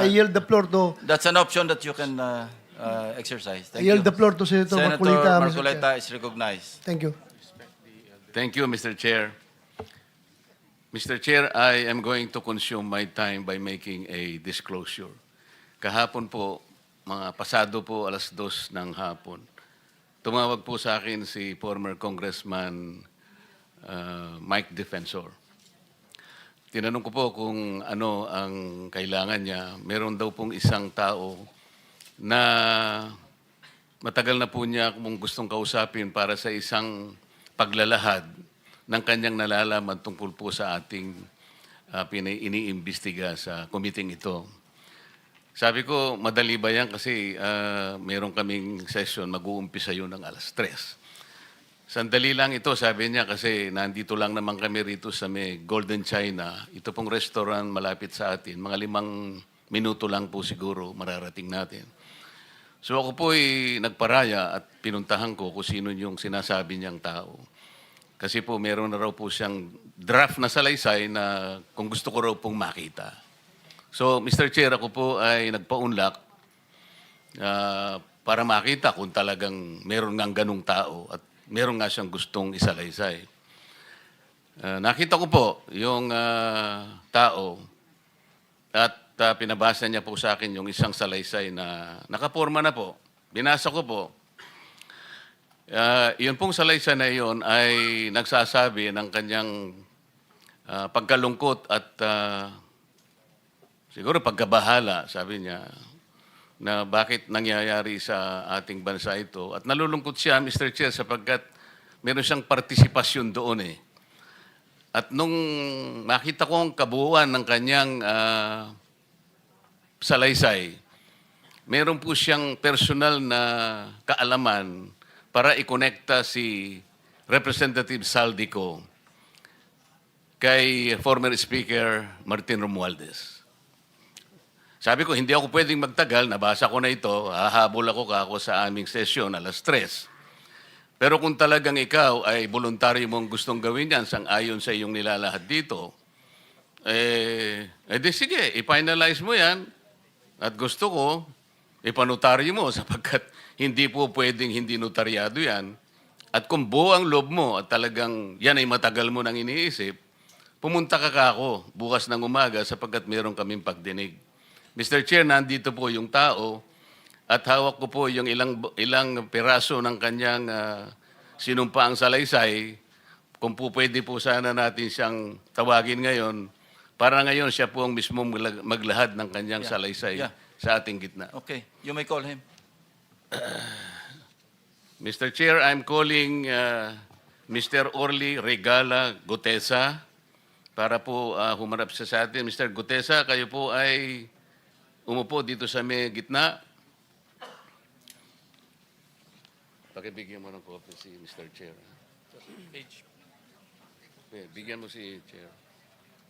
I yield the floor to That's an option that you can exercise. I Thank yield you. the floor to Senator Senator Marcolita. Mr. Chair. Marcolita is recognized. Thank you. Thank you, Mr. Chair. Mr. Chair, I am going to consume my time by making a disclosure. Kahapon po, mga pasado po alas 2 ng hapon, tumawag po sa akin si former Congressman Mike Defensor. Tinanong ko po kung ano ang kailangan niya. Meron daw pong isang tao na matagal na po niya kung gustong kausapin para sa isang paglalahad ng kanyang nalalaman tungkol po sa ating iniimbestiga sa committee ito. Sabi ko, madali ba yan kasi meron kaming session, mag-uumpisa yun ng alas 3. Sandali lang ito, sabi niya, kasi nandito lang naman kami rito sa may Golden China. Ito pong restaurant malapit sa atin. Mga 5 minuto lang po siguro mararating natin. So ako po ay nagparaya at pinuntahan ko kung sino yung sinasabi niyang tao. Kasi po meron na raw po siyang draft na salaysay na kung gusto ko raw pong makita. So Mr. Chair, ako po ay nagpaunlak para makita kung talagang meron ngang ganung tao at meron nga siyang gustong isalaysay. Nakita ko po yung tao at pinabasa niya po sa akin yung isang salaysay na nakaporma na po. Binasa ko po. Yun pong salaysay na yun ay nagsasabi ng kanyang pagkalungkot at siguro pagkabahala, sabi niya, na bakit nangyayari sa ating bansa ito. At nalulungkot siya, Mr. Chair, sapagkat meron siyang partisipasyon doon eh. At nung makita ko ang kabuuan ng kanyang salaysay, meron po siyang personal na kaalaman para ikonekta si Representative Saldico kay former Speaker Martin Romualdez. Sabi ko, hindi ako pwedeng magtagal, nabasa ko na ito, hahabol ako sa aming sesyon alas 3. Pero kung talagang ikaw ay voluntaryo mong gustong gawin yan sang-ayon sa iyong nilalahad dito, di sige, i-finalize mo yan at gusto ko, ipanotaryo mo sapagkat hindi po pwedeng hindi notaryado yan. At kung buo ang loob mo at talagang yan ay matagal mo nang iniisip, pumunta ka ako bukas ng umaga sapagkat meron kaming pagdinig. Mr. Chair, nandito po yung tao at hawak ko po yung ilang piraso ng kanyang sinumpaang salaysay. Kung po pwede po sana natin siyang tawagin ngayon, para ngayon siya po ang mismo maglahad ng kanyang salaysay sa ating gitna. Okay, you may call him. Mr. Chair, I'm calling Mr. Orly Regala Gutesa para po humarap siya sa atin. Mr. Gutesa, kayo po ay umupo dito sa may gitna. Pakibigyan mo ng copy si Mr. Chair. Bigyan mo si Chair.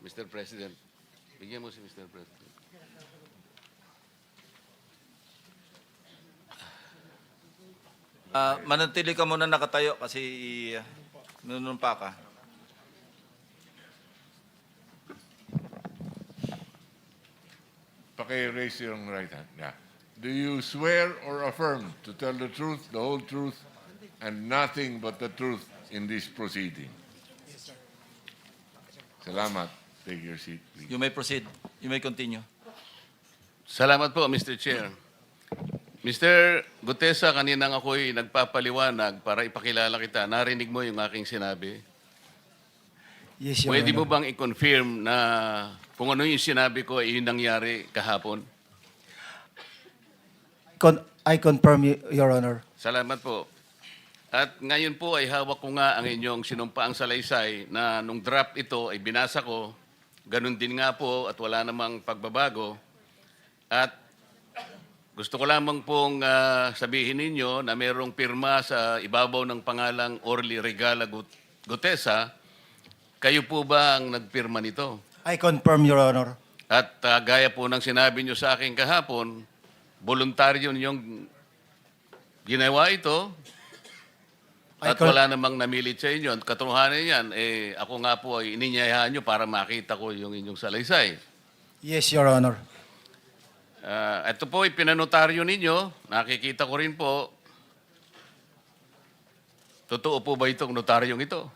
Mr. President. Bigyan mo si Mr. President. Manatili ka muna nakatayo kasi nunumpa ka. Raise your right hand. Yeah. Do you swear or affirm to tell the truth, the whole truth, and nothing but the truth in this proceeding? Yes, sir. Salamat. Take your seat, please. You may proceed. You may continue. Salamat po, Mr. Chair. Mr. Gutesa, kaninang ako'y nagpapaliwanag para ipakilala kita. Narinig mo yung aking sinabi. Yes, Your Pwede mo Honor. bang i-confirm na kung ano yung sinabi ko ay yung nangyari kahapon? I confirm, Your Honor. Salamat po. At ngayon po ay hawak ko nga ang inyong sinumpaang salaysay na nung draft ito ay binasa ko. Ganun din nga po at wala namang pagbabago. At gusto ko lamang pong sabihin ninyo na mayroong pirma sa ibabaw ng pangalang Orly Regala Gutesa. Kayo po ba ang nagpirma nito? I confirm, Your Honor. At gaya po ng sinabi nyo sa akin kahapon, voluntaryo ninyong ginawa ito at wala namang namilit sa inyo. At katotohanan yan, ako nga po ay ininyayahan nyo para makita ko yung inyong salaysay. Yes, Your Honor. Ito po, ipinanotaryo ninyo. Nakikita ko rin po. Totoo po ba itong notaryong ito?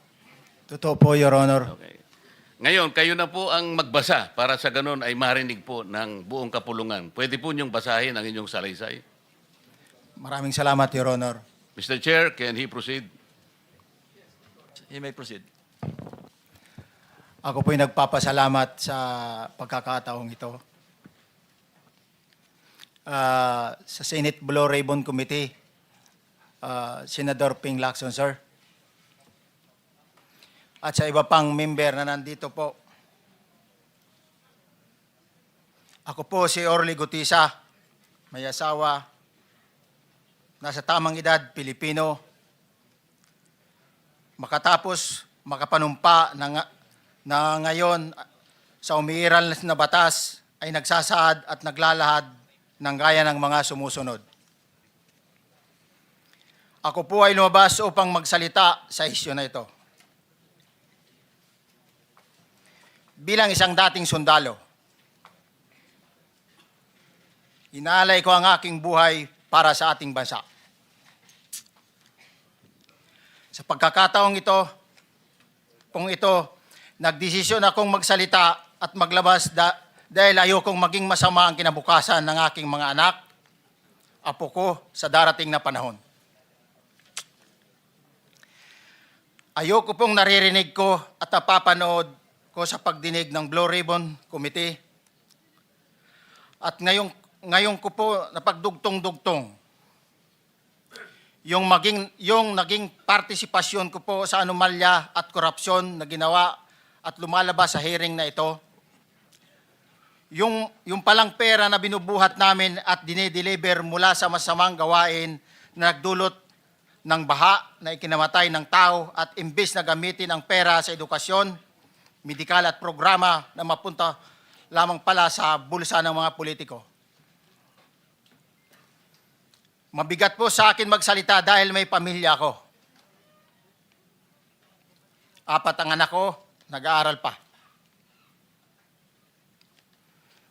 Totoo po, Your Honor. Okay. Ngayon, kayo na po ang magbasa para sa ganun ay marinig po ng buong kapulungan. Pwede po niyong basahin ang inyong salaysay. Maraming salamat, Your Honor. Mr. Chair, can he proceed? You may proceed. Ako po'y nagpapasalamat sa pagkakataong ito. Sa Senate Blue Ribbon Committee, Senador Ping Lacson, sir. At sa iba pang member na nandito po. Ako po si Orly Gutisa, may asawa, nasa tamang edad, Pilipino, makatapos makapanumpa na ngayon sa umiiral na batas ay nagsasaad at naglalahad ng gaya ng mga sumusunod. Ako po ay lumabas upang magsalita sa isyu na ito. Bilang isang dating sundalo, inaalay ko ang aking buhay para sa ating bansa. Sa pagkakataong ito, nagdesisyon akong magsalita at maglabas dahil ayokong maging masama ang kinabukasan ng aking mga anak, apo ko sa darating na panahon. Ayoko pong naririnig ko at napapanood ko sa pagdinig ng Blue Ribbon Committee. At ngayon ko po napagdugtong-dugtong yung naging partisipasyon ko po sa anomalya at korupsyon na ginawa at lumalabas sa hearing na ito. Yung palang pera na binubuhat namin at dinideliver mula sa masamang gawain na nagdulot ng baha na ikinamatay ng tao at imbes na gamitin ang pera sa edukasyon, medikal at programa na mapunta lamang pala sa bulsa ng mga politiko. Mabigat po sa akin magsalita dahil may pamilya ako. 4 ang anak ko, nag-aaral pa.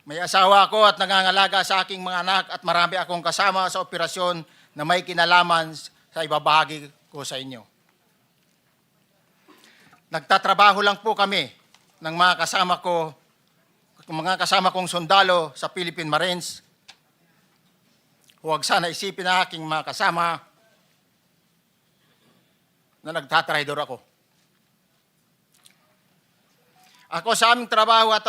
May asawa ako at nangangalaga sa aking mga anak at marami akong kasama sa operasyon na may kinalaman sa ibabahagi ko sa inyo. Nagtatrabaho lang po kami ng mga kasama kong sundalo sa Philippine Marines. Huwag sana isipin na aking mga kasama na nagtatraidor ako. Ako sa aming trabaho at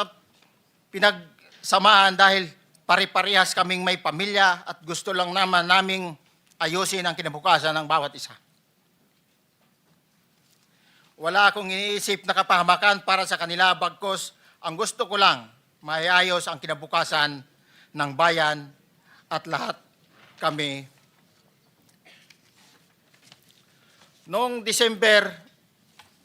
pinagsamahan dahil pare-parehas kaming may pamilya at gusto lang naman naming ayusin ang kinabukasan ng bawat isa. Wala akong iniisip na kapahamakan para sa kanila, bagkus ang gusto ko lang maiayos ang kinabukasan ng bayan at lahat kami. Noong December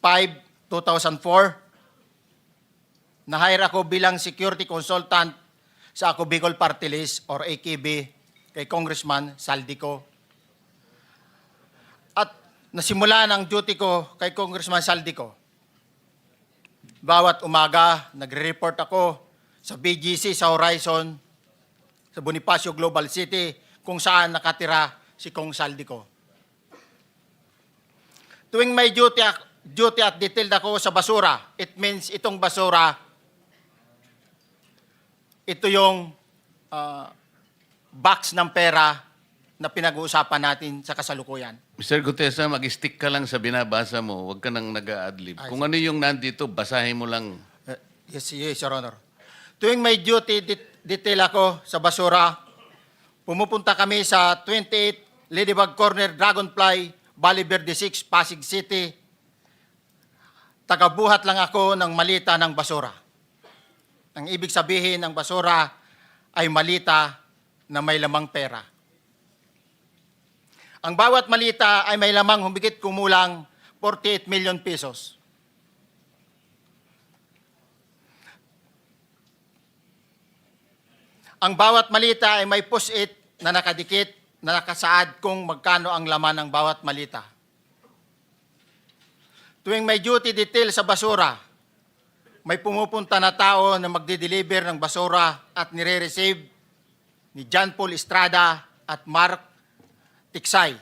5, 2004, na-hire ako bilang security consultant sa Ako Bicol Party List or AKB kay Congressman Saldico. At nasimulan ang duty ko kay Congressman Saldico. Bawat umaga, nagre-report ako sa BGC sa Horizon, sa Bonifacio Global City, kung saan nakatira si Kong Saldico. Tuwing may duty at detailed ako sa basura, it means itong basura, ito yung box ng pera na pinag-uusapan natin sa kasalukuyan. Mr. Gutesa, mag-stick ka lang sa binabasa mo. Huwag ka nang nag-a-adlib. Kung ano yung nandito, basahin mo lang. Yes, Your Honor. Tuwing may duty detail ako sa basura, pumupunta kami sa 28 Ladybug Corner, Dragonfly, Valle Verde 6, Pasig City. Tagabuhat lang ako ng malita ng basura. Ang ibig sabihin ng basura ay malita na may lamang pera. Ang bawat malita ay may lamang humigit kumulang 48 million pesos. Ang bawat malita ay may post-it na nakadikit na nakasaad kung magkano ang laman ng bawat malita. Tuwing may duty detail sa basura, may pumupunta na tao na magde-deliver ng basura at nire-receive ni John Paul Estrada at Mark Tiksay.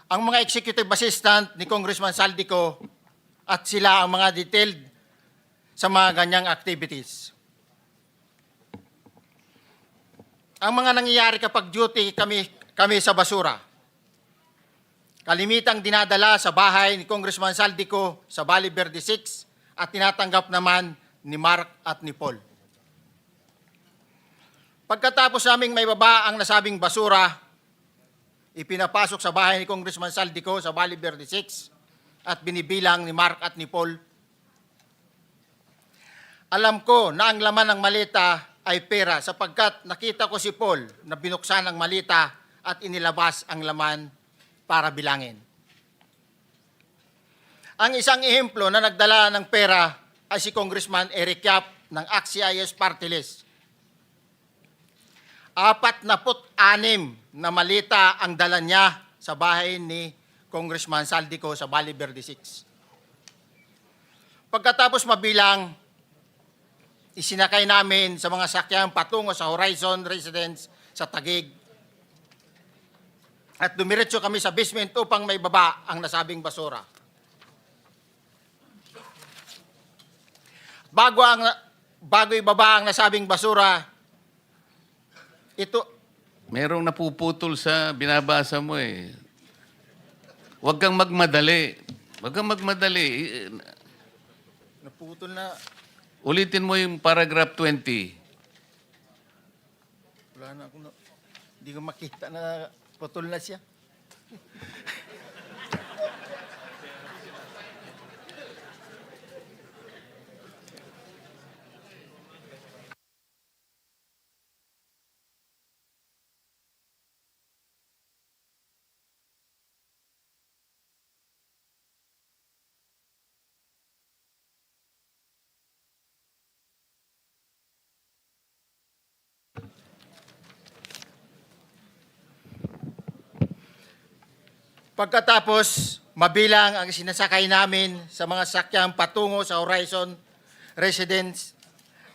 Ang mga executive assistant ni Congressman Saldico at sila ang mga detailed sa mga ganyang activities. Ang mga nangyayari kapag duty kami sa basura. Kalimitang dinadala sa bahay ni Congressman Saldico sa Valle Verde 6 at tinatanggap naman ni Mark at ni Paul. Pagkatapos naming may baba ang nasabing basura, ipinapasok sa bahay ni Congressman Saldico sa Valle Verde 6 at binibilang ni Mark at ni Paul. Alam ko na ang laman ng malita ay pera sapagkat nakita ko si Paul na binuksan ang malita at inilabas ang laman para bilangin. Ang isang ehemplo na nagdala ng pera ay si Congressman Eric Yap ng AXIS Party List. 46 na malita ang dala niya sa bahay ni Congressman Saldico sa Valle Verde 6. Pagkatapos mabilang, isinakay namin sa mga sakyan patungo sa Horizon Residence sa Taguig. At dumiretso kami sa basement upang may baba ang nasabing basura. Bago ibaba ang nasabing basura, ito, Merong napuputol sa binabasa mo eh. Huwag kang magmadali. Huwag kang magmadali. naputol na, Ulitin mo yung paragraph 20. wala na akong, hindi ko makita na putol na siya. Pagkatapos, mabilang ang sinasakay namin sa mga sakyang patungo sa Horizon Residence,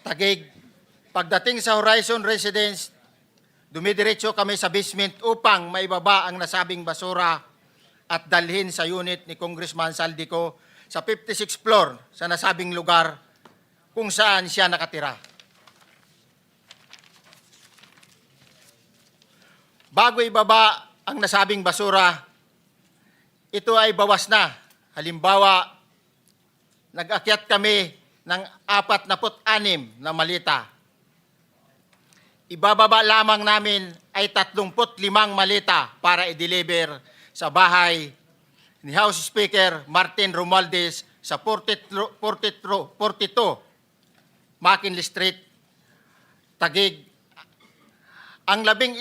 Taguig. Pagdating sa Horizon Residence, dumidiretso kami sa basement upang maibaba ang nasabing basura at dalhin sa unit ni Congressman Saldico sa 56th floor sa nasabing lugar kung saan siya nakatira. Bago ibaba ang nasabing basura, ito ay bawas na. Halimbawa, nag-akyat kami ng 46 na malita. Ibababa lamang namin ay 35 malita para i-deliver sa bahay ni House Speaker Martin Romualdez sa 42 McKinley Street, Taguig. Ang labing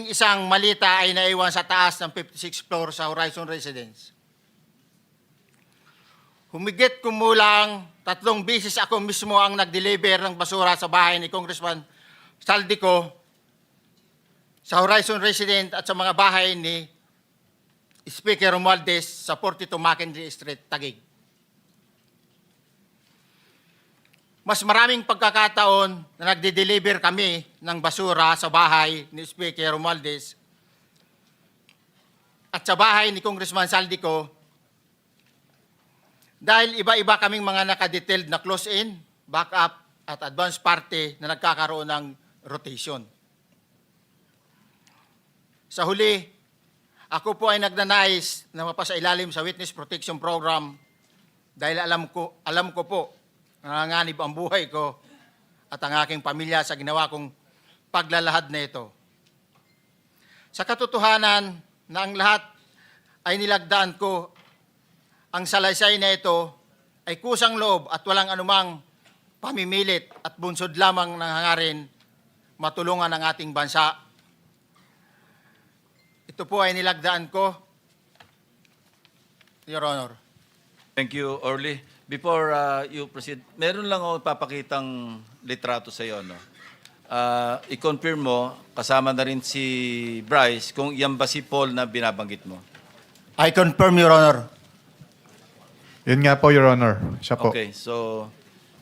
isang malita ay naiwan sa taas ng 56th floor sa Horizon Residence. Humigit kumulang 3 beses ako mismo ang nag-deliver ng basura sa bahay ni Congressman Saldico sa Horizon Residence at sa mga bahay ni Speaker Romualdez sa 42 McKinley Street, Taguig. Mas maraming pagkakataon na nagde-deliver kami ng basura sa bahay ni Speaker Romualdez at sa bahay ni Congressman Saldico dahil iba-iba kaming mga nakadetailed na close-in, backup at advance party na nagkakaroon ng rotation. Sa huli, ako po ay nagnanais na mapasailalim sa Witness Protection Program dahil alam ko po nanganganib ang buhay ko at ang aking pamilya sa ginawa kong paglalahad na ito. Sa katotohanan na ang lahat ay nilagdaan ko, ang salaysay na ito ay kusang loob at walang anumang pamimilit at bunsod lamang ng hangarin matulungan ang ating bansa. Ito po ay nilagdaan ko, Your Honor. Thank you, Orly. Before you proceed, meron lang ako papakitang litrato sa iyo. No? I-confirm mo, kasama na rin si Bryce, kung yan ba si Paul na binabanggit mo. I confirm, Your Honor. Yun nga po, Your Honor. Siya po. Okay, so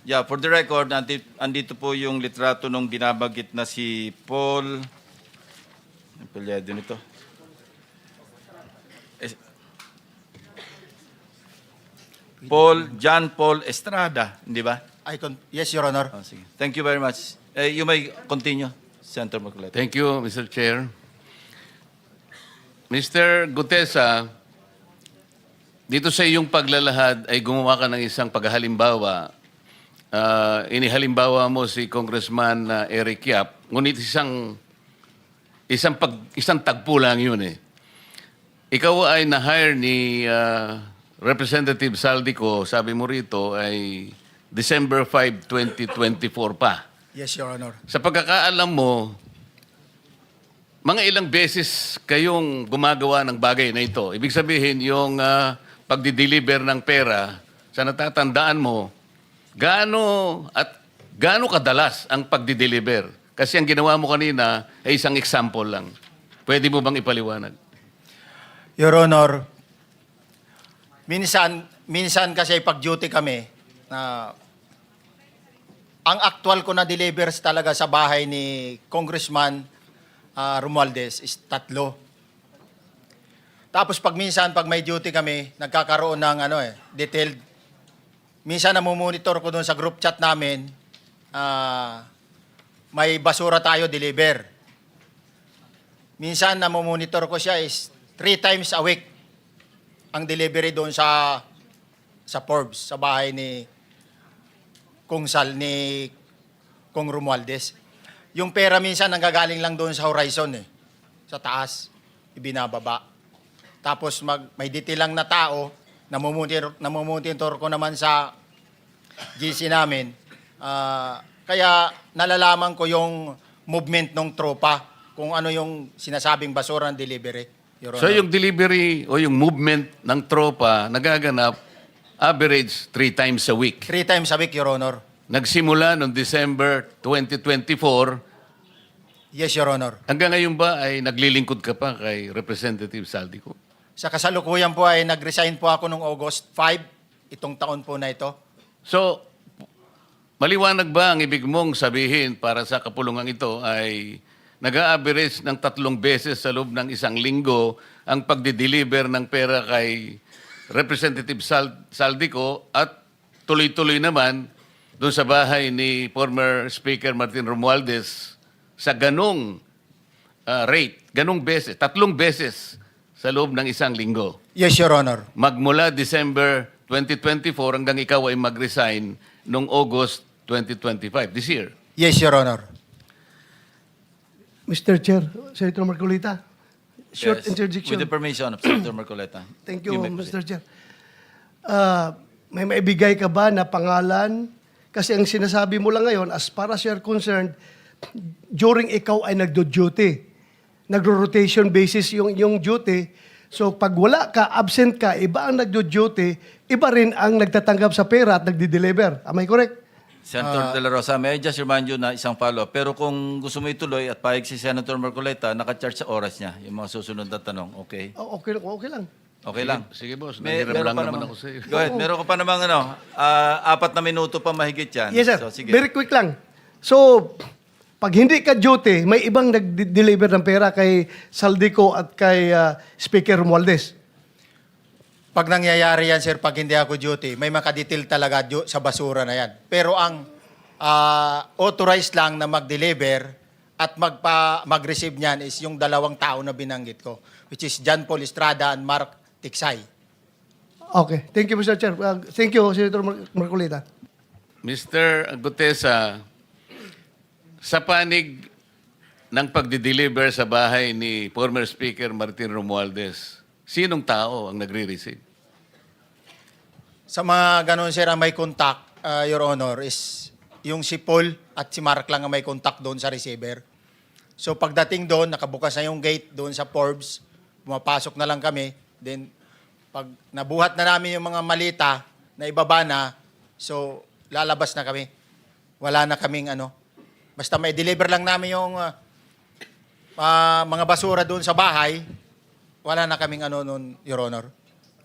Yeah, for the record, andito po yung litrato nung binabagit na si Paul. Ang palyado nito. John Paul Estrada, hindi ba? Yes, Your Honor. Oh, sige. Thank you very much. You may continue, Senator Marcoleta. Thank you, Mr. Chair. Mr. Gutesa, dito sa iyong paglalahad ay gumawa ka ng isang paghalimbawa. Inihalimbawa mo si Congressman Eric Yap, ngunit isang tagpo lang yun eh. Ikaw ay na-hire ni Representative Saldico, sabi mo rito, ay December 5, 2024 pa. Yes, Your Honor. Sa pagkakaalam mo, mga ilang beses kayong gumagawa ng bagay na ito. Ibig sabihin, yung pagdi-deliver ng pera, sa natatandaan mo, gaano kadalas ang pagdi-deliver? Kasi ang ginawa mo kanina ay isang example lang. Pwede mo bang ipaliwanag? Your Honor, minsan kasi pag-duty kami, ang actual ko na delivers talaga sa bahay ni Congressman Romualdez is 3. Tapos pag may duty kami, nagkakaroon ng detailed. Minsan namumonitor ko doon sa group chat namin, may basura tayo deliver. Minsan namumonitor ko siya is 3 times a week ang delivery doon sa Forbes, sa bahay ni Kung Romualdez. Yung pera minsan nanggagaling lang doon sa horizon sa taas, ibinababa. Tapos may detail lang na tao, namumonitor ko naman sa GC namin. Kaya nalalaman ko yung movement ng tropa, kung ano yung sinasabing basura ng delivery. Your So Honor. yung delivery o yung movement ng tropa nagaganap average 3 times a week. 3 times a week, Your Honor. Nagsimula noong December 2024. Yes, Your Honor. Hanggang ngayon ba ay naglilingkod ka pa kay Representative Saldico? Sa kasalukuyan po ay nag-resign po ako noong August 5, itong taon po na ito. So, maliwanag ba ang ibig mong sabihin para sa kapulungan ito ay nag-a-average ng 3 beses sa loob ng isang linggo ang pagdi-deliver ng pera kay Representative Saldico at tuloy-tuloy naman doon sa bahay ni former Speaker Martin Romualdez sa ganong rate, ganong beses, 3 beses sa loob ng isang linggo. Yes, Your Honor. Magmula December 2024 hanggang ikaw ay mag-resign noong August 2025, this year. Yes, Your Honor. Mr. Chair, Senator Marcolita, short Yes. interjection. With the permission of Senator Marcoleta. Thank you, may Mr. proceed. Chair. May maibigay ka ba na pangalan? Kasi ang sinasabi mo lang ngayon, as far as you're concerned, during ikaw ay nagdo-duty, nagro-rotation basis yung duty. So pag wala ka, absent ka, iba ang nagdo-duty, iba rin ang nagtatanggap sa pera at nagdi-deliver. Am I correct? Senator De La Rosa, may I just remind you na isang follow-up. Pero kung gusto mo ituloy at pahig si Senator Marcoleta, naka-charge sa oras niya yung mga susunod na tanong. Okay? Okay lang. Okay lang. Sige, boss. May- Nanghiram meron lang pa naman namang- ako sa iyo. Go ahead. Meron ka pa namang 4 na minuto pa mahigit yan. Yes, sir. So, sige. Very quick lang. So, pag hindi ka duty, may ibang nag-deliver ng pera kay Saldico at kay Speaker Romualdez. Pag nangyayari yan, sir, pag hindi ako duty, may makadetail talaga sa basura na yan. Pero ang authorized lang na mag-deliver at mag-receive niyan is yung 2 tao na binanggit ko, which is John Paul Estrada and Mark Tiksay. Okay. Thank you, Mr. Chair. Thank you, Senator Marcolita. Mr. Gutesa, sa panig ng pagdi-deliver sa bahay ni former Speaker Martin Romualdez, sinong tao ang nagre-receive? Sa mga ganun, sir, ang may contact, Your Honor, is yung si Paul at si Mark lang ang may contact doon sa receiver. So pagdating doon, nakabukas na yung gate doon sa Forbes, pumapasok na lang kami. Then pag nabuhat na namin yung mga malita na ibaba na, so lalabas na kami. Wala na kaming basta may deliver lang namin yung mga basura doon sa bahay, wala na kaming noon, Your Honor.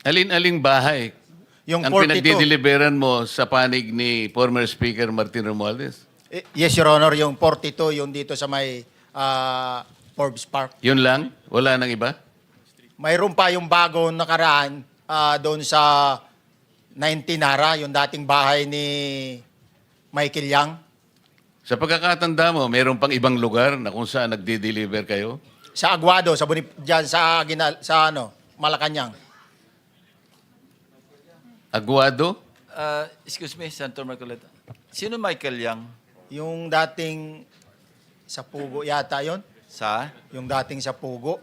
Alin-aling bahay? Yung ang 42. pinagdideliveran mo sa panig ni former Speaker Martin Romualdez? Yes, Your Honor, yung 42, yung dito sa may Forbes Park. Yun lang? Wala nang iba? Mayroon pa yung bago nakaraan doon sa 19 Nara, yung dating bahay ni Michael Yang. Sa pagkakatanda mo, mayroon pang ibang lugar na kung saan nagdi-deliver kayo? Sa Aguado, dyan sa, Malacanang. Aguado? Excuse me, Senator Marcoleta. Sino Michael Yang? Yung dating sa Pugo yata yon, Sa? yung dating sa Pugo.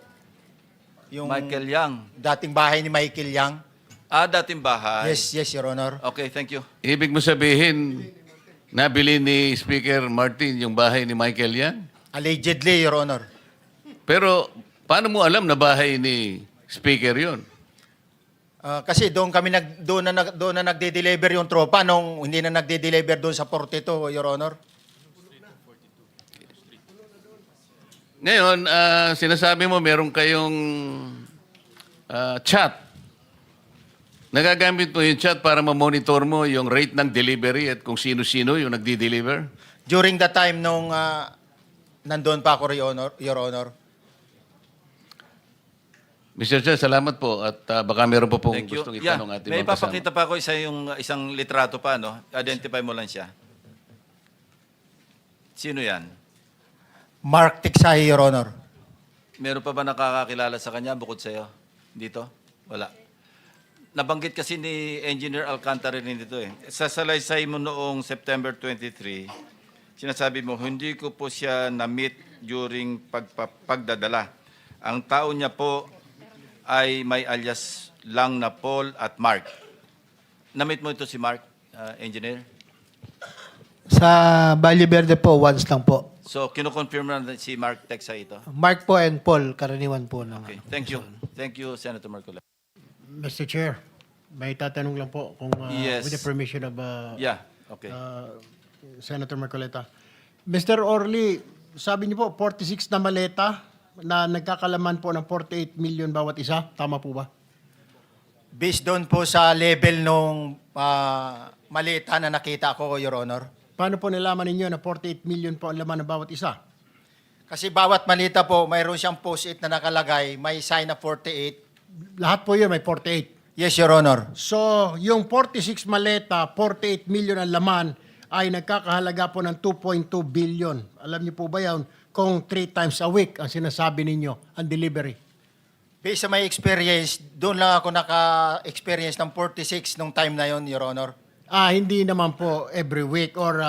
Yung Michael Yang. dating bahay ni Michael Yang. Dating bahay. Yes, Your Honor. Okay, thank you. Ibig mo sabihin, nabili ni Speaker Martin yung bahay ni Michael Yan? Allegedly, Your Honor. Pero paano mo alam na bahay ni Speaker yon? Kasi doon na nagde-deliver yung tropa nung hindi na nagde-deliver doon sa 42, Your Honor. Ngayon, sinasabi mo meron kayong chat. Nagagamit mo yung chat para ma-monitor mo yung rate ng delivery at kung sino-sino yung nagdi-deliver? During the time nung nandoon pa ako, Your Honor. Mr. Chair, salamat po at baka meron po pong Thank you. gustong itanong ating May mga kasama. papakita pa ako isang litrato pa, no? Identify mo lang siya. Sino yan? Mark Tiksahi, Your Honor. Meron pa ba nakakakilala sa kanya bukod sa'yo? Dito? Wala. Nabanggit kasi ni Engineer Alcantara rin dito eh. Sa salaysay mo noong September 23, sinasabi mo, hindi ko po siya na-meet during pagdadala. Ang tao niya po ay may alias lang na Paul at Mark. Na-meet mo ito si Mark, Engineer? Sa Valle Verde po, once lang po. So, kinukonfirm na si Mark Texa ito? Mark po and Paul, karaniwan po. Ng, Okay, thank you. Thank you, Senator Marcoleta. Mr. Chair, may tatanong lang po kung Yes. with the permission of Yeah, okay. Senator Marcoleta. Mr. Orly, sabi niyo po 46 na maleta na nagkakalaman po ng 48 million bawat isa. Tama po ba? Based doon po sa level nung malita na nakita ko, Your Honor. Paano po nalaman ninyo na 48 million po ang laman ng bawat isa? Kasi bawat malita po, mayroon siyang post-it na nakalagay, may sign na 48. Lahat po yun may 48. Yes, Your Honor. So, yung 46 maleta, 48 million ang laman ay nagkakahalaga po ng 2.2 billion. Alam niyo po ba yan kung 3 times a week ang sinasabi ninyo ang delivery? Based sa my experience, doon lang ako naka-experience ng 46 nung time na yon, Your Honor. Hindi naman po every week or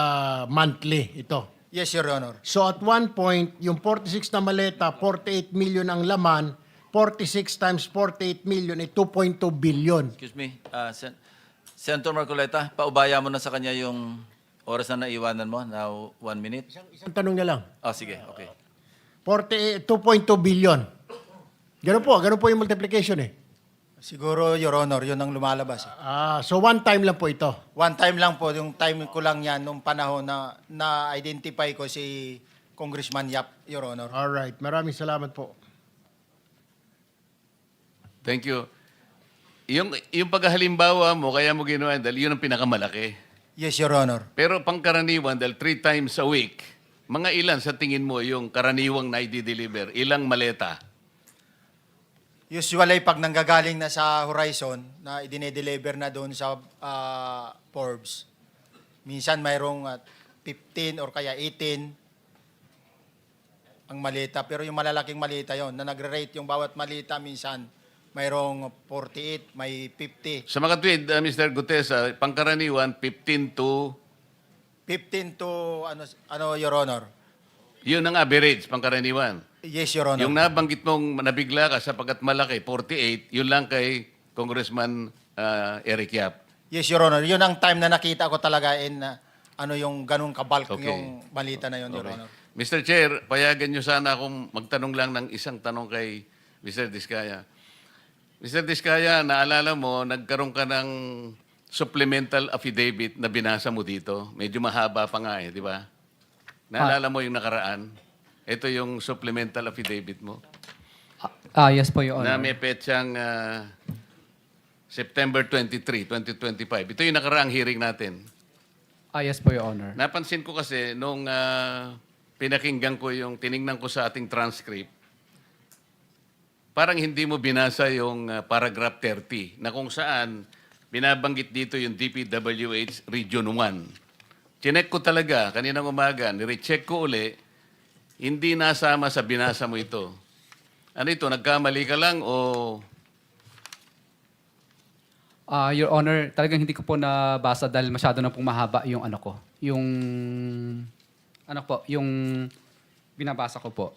monthly ito. Yes, Your Honor. So at one point, yung 46 na maleta, 48 million ang laman, 46 times 48 million ay 2.2 billion. Excuse me, Senator Marcoleta, paubaya mo na sa kanya yung oras na naiwanan mo, now 1 minute. Isang tanong na lang. Sige, okay. 2.2 billion. Ganun po yung multiplication eh. Siguro, Your Honor, yun ang lumalabas. So one time lang po ito. One time lang po, yung time ko lang yan, nung panahon na na-identify ko si Congressman Yap, Your Honor. Alright, maraming salamat po. Thank you. Yung paghalimbawa mo, kaya mo ginawa dahil yun ang pinakamalaki. Yes, Your Honor. Pero pangkaraniwan, dahil 3 times a week, mga ilan sa tingin mo yung karaniwang na i-deliver? Ilang maleta? Usually, pag nanggagaling na sa Horizon, na idine-deliver na doon sa Forbes, minsan mayroong 15 or kaya 18 ang malita. Pero yung malalaking malita yon na nagre-rate yung bawat malita, minsan mayroong 48, may 50. Sa mga tweet, Mr. Gutes, pangkaraniwan, 15 to... 15 to, Your Honor? Yun ang average, pangkaraniwan. Yes, Your Honor. Yung nabanggit mong nabigla ka sapagkat malaki, 48, yun lang kay Congressman Eric Yap. Yes, Your Honor. Yun ang time na nakita ko talaga yung ganung kabalk Okay. yung balita na yun, Your Okay. Honor. Mr. Chair, payagan nyo sana akong magtanong lang ng isang tanong kay Mr. Diskaya. Mr. Diskaya, naalala mo, nagkaroon ka ng supplemental affidavit na binasa mo dito. Medyo mahaba pa nga di ba? Naalala mo yung nakaraan? Ito yung supplemental affidavit mo Yes po, Your na Honor. may petsang September 23, 2025. Ito yung nakaraang hearing natin. Yes po, Your Honor. Napansin ko kasi nung pinakinggan ko yung tiningnan ko sa ating transcript, parang hindi mo binasa yung paragraph 30 na kung saan binabanggit dito yung DPWH Region 1. Chinek ko talaga kaninang umaga, nirecheck ko uli, hindi nasama sa binasa mo ito. Ano ito, nagkamali ka lang o... Your Honor, talagang hindi ko po nabasa dahil masyado na pong mahaba yung ano ko. Yung binabasa ko po.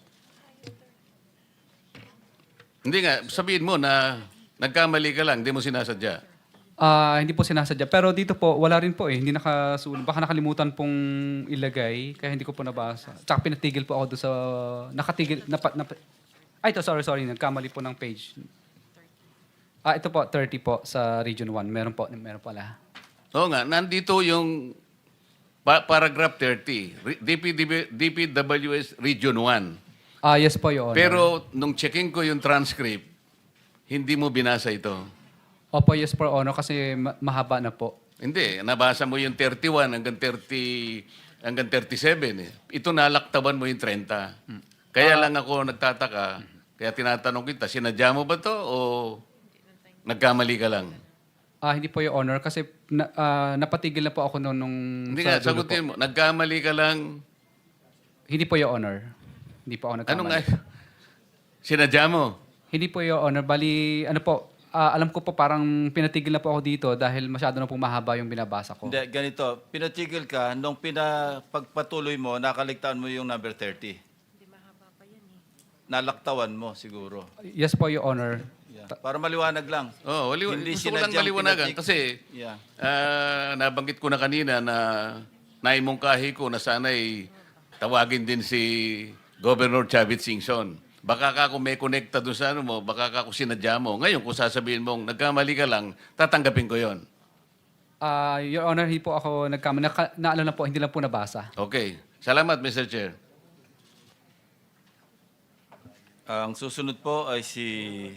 Hindi nga, sabihin mo na nagkamali ka lang, hindi mo sinasadya. Hindi po sinasadya. Pero dito po, wala rin po eh. Hindi nakasulat. Baka nakalimutan pong ilagay, kaya hindi ko po nabasa. Tsaka pinatigil po ako doon sa... Nakatigil... ito, sorry. Nagkamali po ng page. Ito po, 30 po sa Region 1. Meron pala. Oo nga, nandito yung paragraph 30, DPWS Region 1. Yes po, Your Honor. Pero nung checking ko yung transcript, hindi mo binasa ito. Opo, yes po, Honor, kasi mahaba na po. Hindi, nabasa mo yung 31 hanggang 37. Eh. Ito nalaktaban mo yung 30. Kaya lang ako nagtataka, kaya tinatanong kita, sinadya mo ba to o nagkamali ka lang? Hindi po, Your Honor, kasi napatigil na po ako noon nung... Hindi sa nga, dulo sagutin po. mo, nagkamali ka lang. Hindi po, Your Honor. Hindi po ako nagkamali. Ano nga? Sinadya mo? Hindi po, Your Honor. Bali, alam ko po parang pinatigil na po ako dito dahil masyado na po mahaba yung binabasa ko. Hindi, ganito. Pinatigil ka, nung pagpatuloy mo, nakaligtaan mo yung number 30. Hindi mahaba pa yan eh. Nalaktawan mo siguro. Yes po, Your Honor. Yeah. Para maliwanag lang. Oh, Hindi gusto ko lang sinadyang maliwanagan pinatik- kasi Yeah. nabanggit ko na kanina na naimungkahi ko na sana'y tawagin din si Governor Chavit Singson. Baka ka kung may connecta doon sa ano mo, baka ka kung sinadya mo. Ngayon, kung sasabihin mong nagkamali ka lang, tatanggapin ko yon. Your Honor, hindi po ako nagkamali. Naalala po, hindi lang po nabasa. Okay. Salamat, Mr. Chair. Ang susunod po ay si